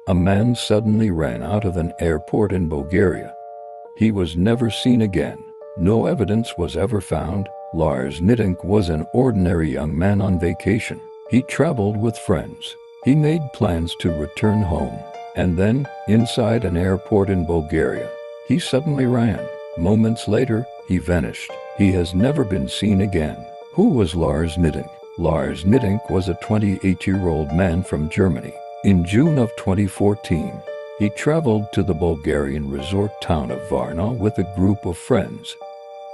a man suddenly ran out of an airport in Bulgaria. He was never seen again. No evidence was ever found. Lars Mittank was an ordinary young man on vacation. He traveled with friends. He made plans to return home. And then, inside an airport in Bulgaria, he suddenly ran. Moments later, he vanished. He has never been seen again. Who was Lars Mittank? Lars Mittank was a 28-year-old man from Germany. In June of 2014, he traveled to the Bulgarian resort town of Varna with a group of friends.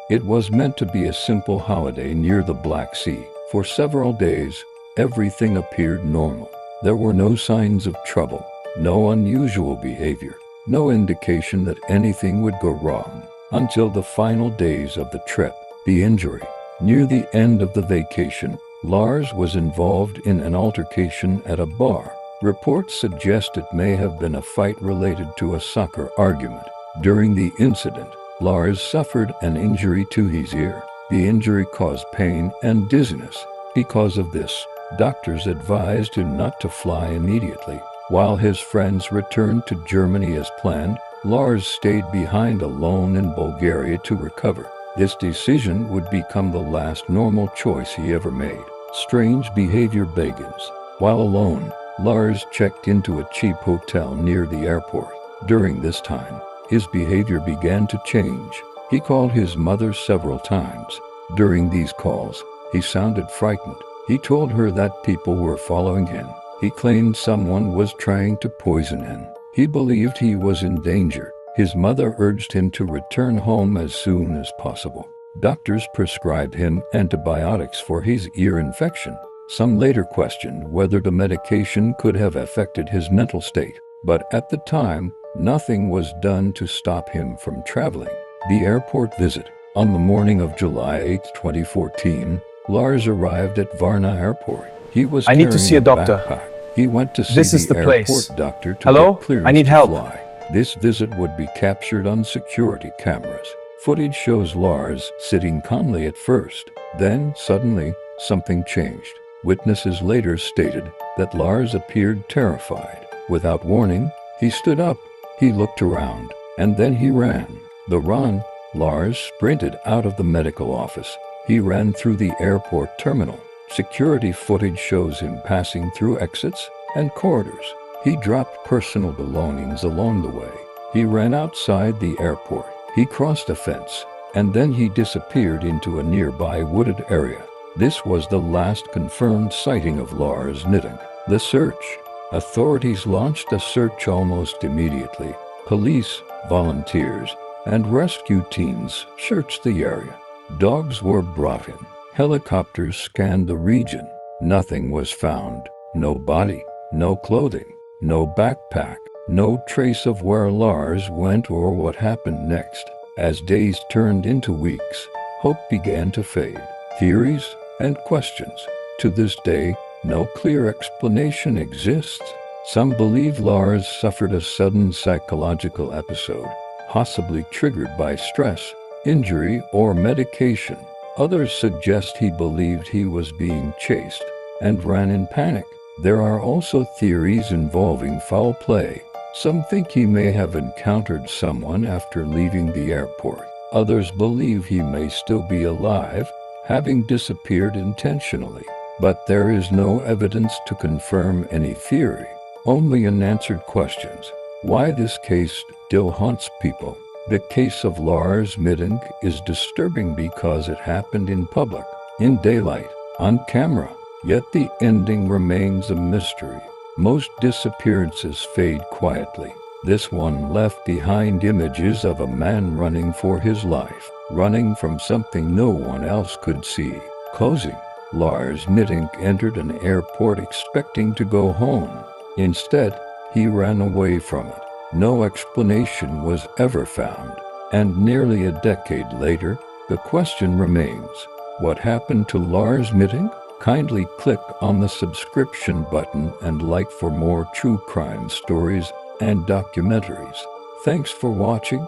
It was meant to be a simple holiday near the Black Sea. For several days, everything appeared normal. There were no signs of trouble, no unusual behavior, no indication that anything would go wrong, until the final days of the trip. The injury. Near the end of the vacation, Lars was involved in an altercation at a bar. Reports suggest it may have been a fight related to a soccer argument. During the incident, Lars suffered an injury to his ear. The injury caused pain and dizziness. Because of this, doctors advised him not to fly immediately. While his friends returned to Germany as planned, Lars stayed behind alone in Bulgaria to recover. This decision would become the last normal choice he ever made. Strange behavior begins. While alone, Lars checked into a cheap hotel near the airport. During this time, his behavior began to change. He called his mother several times. During these calls, he sounded frightened. He told her that people were following him. He claimed someone was trying to poison him. He believed he was in danger. His mother urged him to return home as soon as possible. Doctors prescribed him antibiotics for his ear infection. Some later questioned whether the medication could have affected his mental state, but at the time, nothing was done to stop him from traveling. The airport visit. On the morning of July 8, 2014, Lars arrived at Varna Airport. He was I need to see a doctor. backpack. He went to see This is the airport place. doctor to Hello? get clearance I need to help. fly. This visit would be captured on security cameras. Footage shows Lars sitting calmly at first. Then, suddenly, something changed. Witnesses later stated that Lars appeared terrified. Without warning, he stood up. He looked around, and then he ran. The run, Lars sprinted out of the medical office. He ran through the airport terminal. Security footage shows him passing through exits and corridors. He dropped personal belongings along the way. He ran outside the airport. He crossed a fence, and then he disappeared into a nearby wooded area. This was the last confirmed sighting of Lars Mittank. The search. Authorities launched a search almost immediately. Police, volunteers, and rescue teams searched the area. Dogs were brought in. Helicopters scanned the region. Nothing was found. No body, no clothing, no backpack, no trace of where Lars went or what happened next. As days turned into weeks, hope began to fade. Theories and questions. To this day, no clear explanation exists. Some believe Lars suffered a sudden psychological episode, possibly triggered by stress, injury, or medication. Others suggest he believed he was being chased and ran in panic. There are also theories involving foul play. Some think he may have encountered someone after leaving the airport. Others believe he may still be alive, having disappeared intentionally. But there is no evidence to confirm any theory, only unanswered questions. Why this case still haunts people. The case of Lars Mittank is disturbing because it happened in public, in daylight, on camera. Yet the ending remains a mystery. Most disappearances fade quietly. This one left behind images of a man running for his life, running from something no one else could see. Closing. Lars Mittank entered an airport expecting to go home. Instead, he ran away from it. No explanation was ever found. And nearly a decade later, the question remains, what happened to Lars Mittank? Kindly click on the subscription button and like for more true crime stories and documentaries. Thanks for watching.